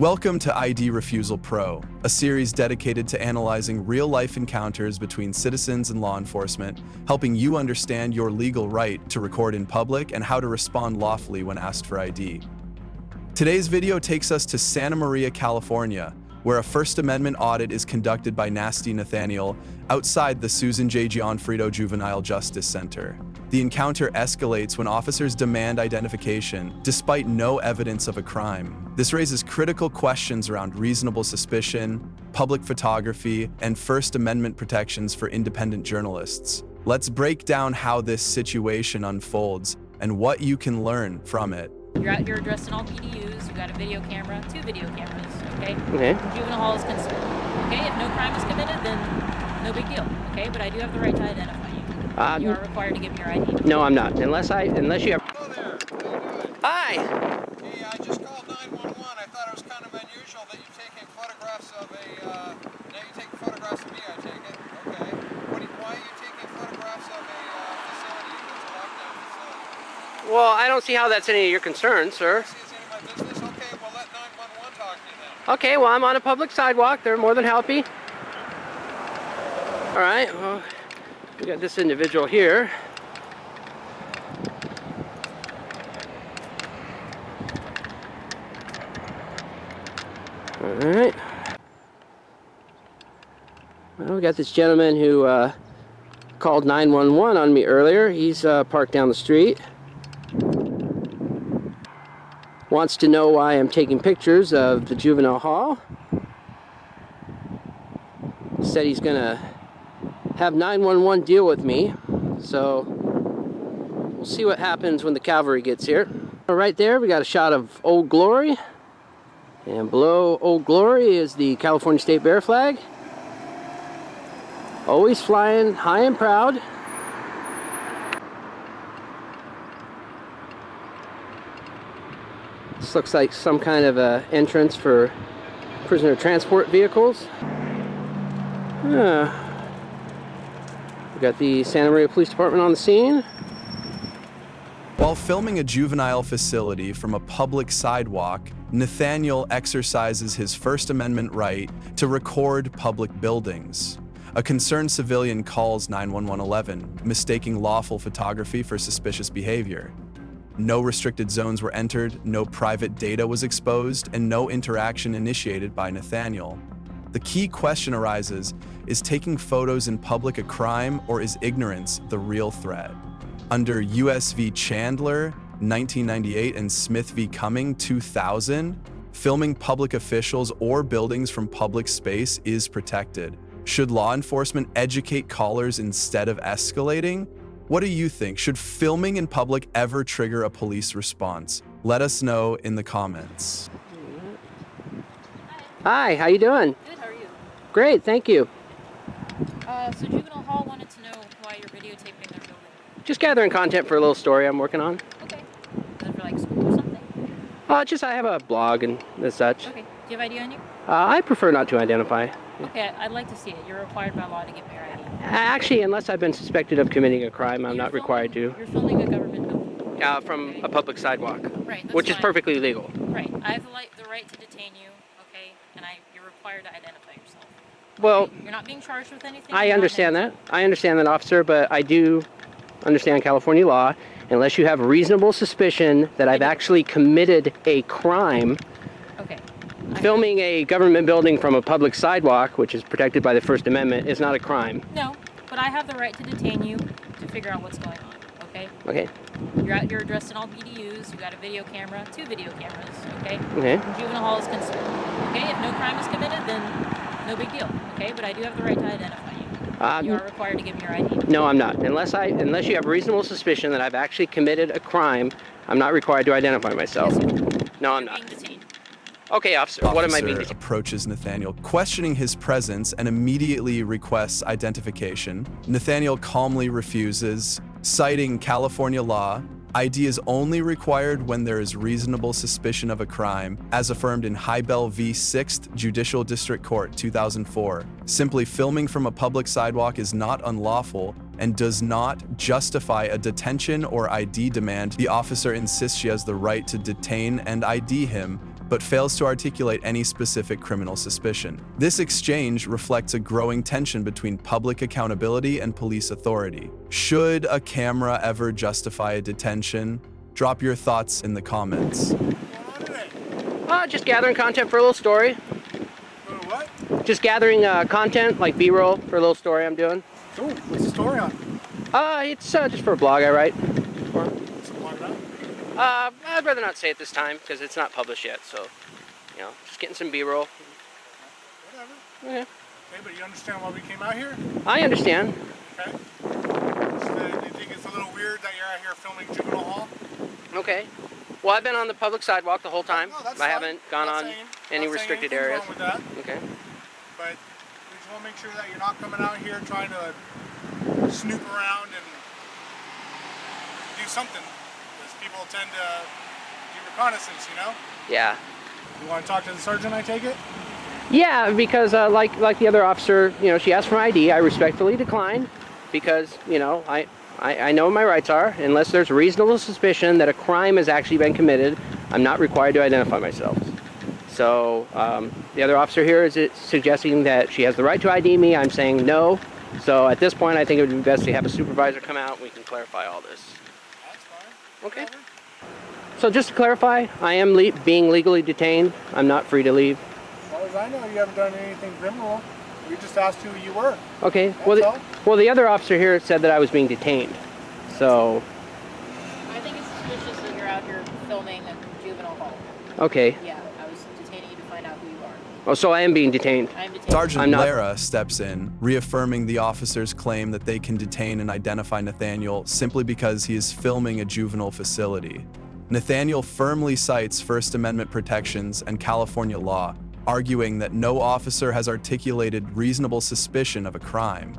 Welcome to ID Refusal Pro, a series dedicated to analyzing real-life encounters between citizens and law enforcement, helping you understand your legal right to record in public and how to respond lawfully when asked for ID. Today's video takes us to Santa Maria, California, where a First Amendment audit is conducted by Nasty Nathaniel outside the Susan J. Gianfrido Juvenile Justice Center. The encounter escalates when officers demand identification, despite no evidence of a crime. This raises critical questions around reasonable suspicion, public photography, and First Amendment protections for independent journalists. Let's break down how this situation unfolds and what you can learn from it. You're addressed in all PDUs, you got a video camera, 2 video cameras, okay? Okay. Juvenile hall is concerned. Okay, if no crime is committed, then no big deal, okay? But I do have the right to identify you. You are required to give me your ID. No, I'm not. Unless you have... Hello there. How you doing? Hi! Hey, I just called 911. I thought it was kind of unusual that you're taking photographs of now you're taking photographs of me, I take it. Okay. Why are you taking photographs of a facility that's a lockdown facility? Well, I don't see how that's any of your concern, sir. See, it's any of my business? Okay, well let 911 talk to you then. Okay, well, I'm on a public sidewalk. They're more than happy. All right, well, we got this individual here. All right. Well, we got this gentleman who called 911 on me earlier. He's parked down the street. Wants to know why I'm taking pictures of the juvenile hall. Said he's gonna have 911 deal with me. So we'll see what happens when the cavalry gets here. Right there we got a shot of Old Glory. And below Old Glory is the California State Bear flag. Always flying high and proud. This looks like some kind of a entrance for prisoner transport vehicles. We got the Santa Maria Police Department on the scene. While filming a juvenile facility from a public sidewalk, Nathaniel exercises his First Amendment right to record public buildings. A concerned civilian calls 911, mistaking lawful photography for suspicious behavior. No restricted zones were entered, no private data was exposed, and no interaction initiated by Nathaniel. The key question arises, is taking photos in public a crime, or is ignorance the real threat? Under US v. Chandler, 1998, and Smith v. Cumming, 2000, filming public officials or buildings from public space is protected. Should law enforcement educate callers instead of escalating? What do you think? Should filming in public ever trigger a police response? Let us know in the comments. Hi, how you doing? Good, how are you? Great, thank you. So Juvenile hall wanted to know why you're videotaping their building. Just gathering content for a little story I'm working on. Okay. Is it for like school or something? Just I have a blog and such. Okay. Do you have ID on you? I prefer not to identify. Okay, I'd like to see it. You're required by law to give me your ID. Actually, unless I've been suspected of committing a crime, I'm not required to. You're filming a government building. From a public sidewalk. Right, that's which is fine. perfectly legal. Right. I have the right to detain you, okay? And you're required to identify yourself. Well, You're not being charged with anything. I understand that. I understand that, officer, but I do understand California law. Unless you have reasonable suspicion that I've actually committed a crime, Okay. filming a government building from a public sidewalk, which is protected by the First Amendment, is not a crime. No, but I have the right to detain you to figure out what's going on, okay? Okay. You're addressed in all PDUs, you got a video camera, 2 video cameras, okay? Okay. Juvenile hall is concerned. Okay, if no crime is committed, then no big deal, okay? But I do have the right to identify you. You are required to give me your ID. No, I'm not. Unless you have reasonable suspicion that I've actually committed a crime, I'm not required to identify myself. No, I'm not. Being detained. Okay, officer, what am I being Officer approaches Nathaniel, questioning his presence and immediately requests identification. Nathaniel calmly refuses, citing California law. ID is only required when there is reasonable suspicion of a crime, as affirmed in Hybel v. 6th Judicial District Court, 2004. Simply filming from a public sidewalk is not unlawful and does not justify a detention or ID demand. The officer insists she has the right to detain and ID him, but fails to articulate any specific criminal suspicion. This exchange reflects a growing tension between public accountability and police authority. Should a camera ever justify a detention? Drop your thoughts in the comments. Just gathering content for a little story. What? Just gathering content, like B-roll for a little story I'm doing. Oh, what's the story on? It's just for a blog I write. What's the blog about? I'd rather not say it this time because it's not published yet. So, just getting some B-roll. Whatever. Okay. Okay, but you understand why we came out here? I understand. Okay. Do you think it's a little weird that you're out here filming Juvenile Hall? Okay. Well, I've been on the public sidewalk the whole time. No, that's I fine. haven't gone Not on saying- any not saying restricted anything areas. wrong with that, Okay. but we just want to make sure that you're not coming out here trying to snoop around and do something, because people tend to do reconnaissance, you know? Yeah. You want to talk to the sergeant, I take it? Yeah, because like the other officer, she asked for my ID. I respectfully declined because, I know what my rights are. Unless there's reasonable suspicion that a crime has actually been committed, I'm not required to identify myself. So the other officer here is suggesting that she has the right to ID me. I'm saying no. So at this point, I think it would be best to have a supervisor come out and we can clarify all this. That's fine. Okay. Whatever. So just to clarify, I am being legally detained. I'm not free to leave. As far as I know, you haven't done anything criminal. We just asked who you were. Okay. That's Well, the other officer here said that I was being detained. So, I think it's suspicious that you're out here filming a juvenile hall. okay. Yeah, I was detaining you to find out who you are. Oh, so I am being detained. I am detained. Sergeant I'm not- Lara steps in, reaffirming the officer's claim that they can detain and identify Nathaniel simply because he is filming a juvenile facility. Nathaniel firmly cites First Amendment protections and California law, arguing that no officer has articulated reasonable suspicion of a crime.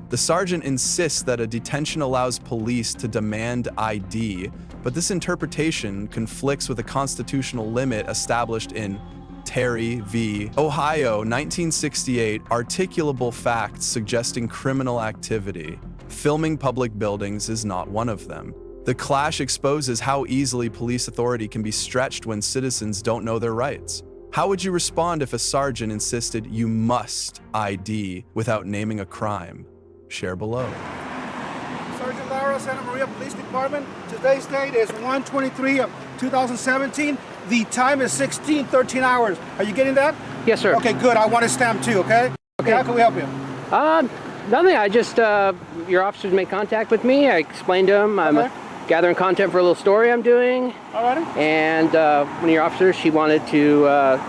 The sergeant insists that a detention allows police to demand ID, but this interpretation conflicts with a constitutional limit established in Terry v. Ohio, 1968, articulable facts suggesting criminal activity. Filming public buildings is not one of them. The clash exposes how easily police authority can be stretched when citizens don't know their rights. How would you respond if a sergeant insisted you must ID without naming a crime? Share below. Sergeant Lara, Santa Maria Police Department. Today's date is 1/23 of 2017. The time is 16:13 hours. Are you getting that? Yes, sir. Okay, good. I want to stamp too, okay? Okay, how can we help you? Nothing. I just, your officers made contact with me. I explained to them I'm Okay. gathering content for a little story I'm doing. Alrighty. And one of your officers, she wanted to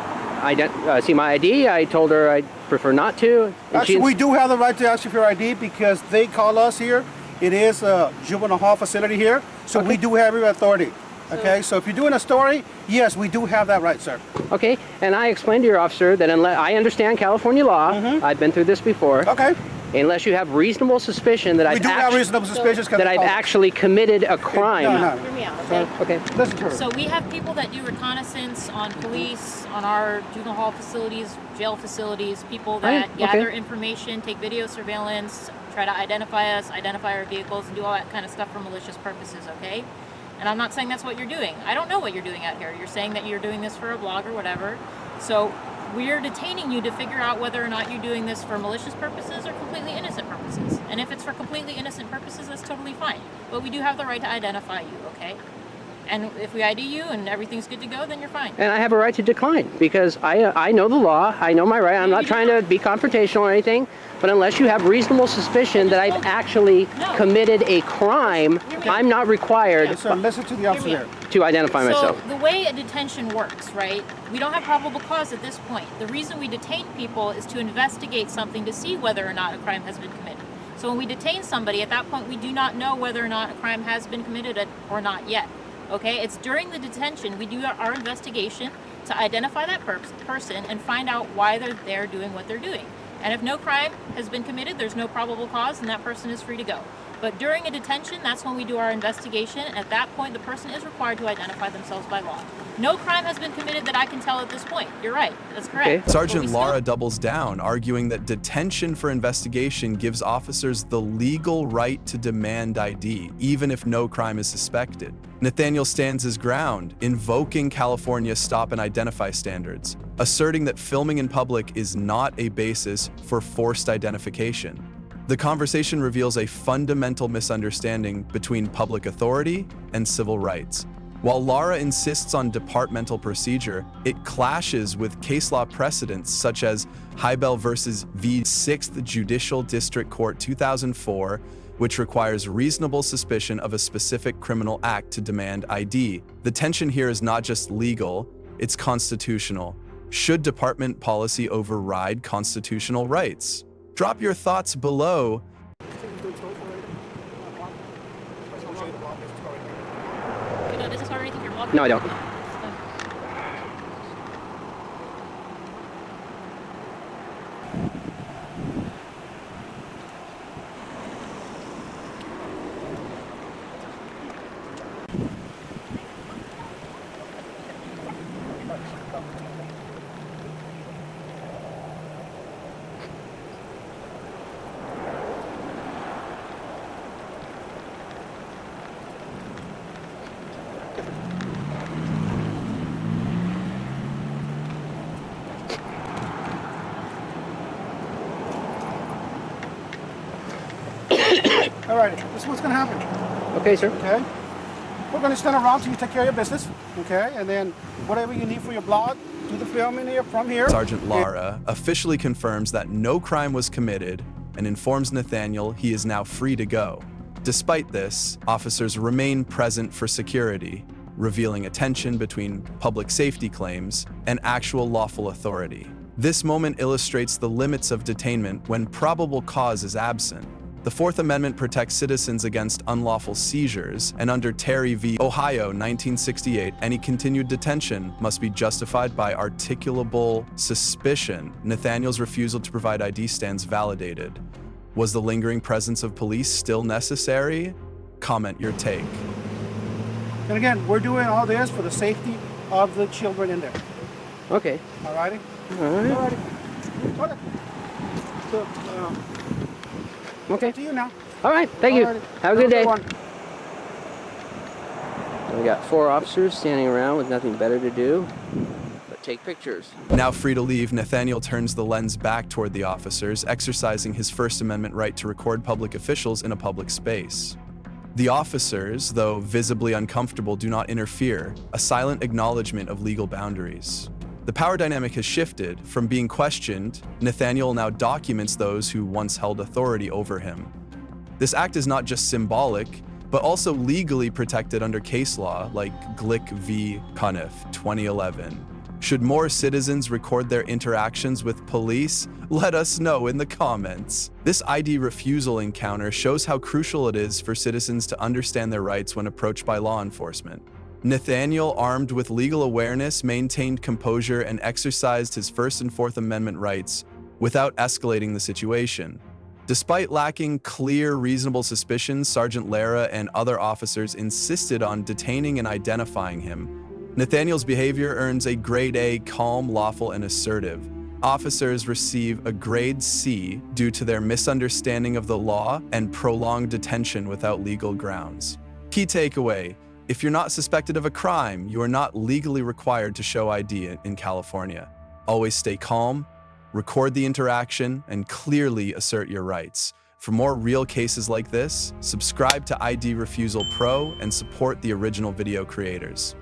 see my ID. I told her I'd prefer not to. And Actually, we do have the right to ask you for your ID because they call us here. It is a juvenile hall facility here, so we do have your authority. Okay, so if you're doing a story, yes, we do have that right, sir. Okay, and I explained to your officer that unless I understand California law, I've been through this before. Okay. Unless you have reasonable suspicion that We do have reasonable suspicions that I've actually committed a crime. No. Hear me out, okay? Okay. Listen to her. So we have people that do reconnaissance on police, on our juvenile hall facilities, jail facilities, people that Right, okay. gather information, take video surveillance, try to identify us, identify our vehicles, and do all that kind of stuff for malicious purposes, okay? And I'm not saying that's what you're doing. I don't know what you're doing out here. You're saying that you're doing this for a blog or whatever. So we're detaining you to figure out whether or not you're doing this for malicious purposes or completely innocent purposes. And if it's for completely innocent purposes, that's totally fine. But we do have the right to identify you, okay? And if we ID you and everything's good to go, then you're fine. And I have a right to decline because I know the law. I know my right. I'm not trying to be confrontational or anything. But unless you have reasonable suspicion that I've actually committed a crime, I'm not required Sir, listen to the officer there. to identify myself. So the way a detention works, right? We don't have probable cause at this point. The reason we detain people is to investigate something to see whether or not a crime has been committed. So when we detain somebody, at that point we do not know whether or not a crime has been committed or not yet. Okay? It's during the detention we do our investigation to identify that person and find out why they're there doing what they're doing. And if no crime has been committed, there's no probable cause, and that person is free to go. But during a detention, that's when we do our investigation. At that point, the person is required to identify themselves by law. No crime has been committed that I can tell at this point. You're right. That's correct. Okay. Sergeant But we still- Lara doubles down, arguing that detention for investigation gives officers the legal right to demand ID, even if no crime is suspected. Nathaniel stands his ground, invoking California's stop and identify standards, asserting that filming in public is not a basis for forced identification. The conversation reveals a fundamental misunderstanding between public authority and civil rights. While Lara insists on departmental procedure, it clashes with case law precedents such as Hybel versus v. 6th Judicial District Court 2004, which requires reasonable suspicion of a specific criminal act to demand ID. The tension here is not just legal, it's constitutional. Should department policy override constitutional rights? Drop your thoughts below. You know, this is already your blog. No, I don't. All right, this is what's going to happen. Okay, sir. Okay, we're going to stand around till you take care of your business. Okay, and then whatever you need for your blog, do the filming here from here. Sergeant Lara officially confirms that no crime was committed and informs Nathaniel he is now free to go. Despite this, officers remain present for security, revealing a tension between public safety claims and actual lawful authority. This moment illustrates the limits of detainment when probable cause is absent. The Fourth Amendment protects citizens against unlawful seizures, and under Terry v. Ohio 1968, any continued detention must be justified by articulable suspicion. Nathaniel's refusal to provide ID stands validated. Was the lingering presence of police still necessary? Comment your take. And again, we're doing all this for the safety of the children in there. Okay. All righty? All right. All righty. Okay. So, Okay. to you now. All right. Thank you. Alrighty. Have a good day. one. We got 4 officers standing around with nothing better to do but take pictures. Now free to leave, Nathaniel turns the lens back toward the officers, exercising his First Amendment right to record public officials in a public space. The officers, though visibly uncomfortable, do not interfere, a silent acknowledgement of legal boundaries. The power dynamic has shifted. From being questioned, Nathaniel now documents those who once held authority over him. This act is not just symbolic, but also legally protected under case law like Glick v. Cuniff 2011. Should more citizens record their interactions with police? Let us know in the comments. This ID refusal encounter shows how crucial it is for citizens to understand their rights when approached by law enforcement. Nathaniel, armed with legal awareness, maintained composure and exercised his First and Fourth Amendment rights without escalating the situation. Despite lacking clear, reasonable suspicions, Sergeant Lara and other officers insisted on detaining and identifying him. Nathaniel's behavior earns a grade A, calm, lawful, and assertive. Officers receive a grade C due to their misunderstanding of the law and prolonged detention without legal grounds. Key takeaway: if you're not suspected of a crime, you are not legally required to show ID in California. Always stay calm, record the interaction, and clearly assert your rights. For more real cases like this, subscribe to ID Refusal Pro and support the original video creators.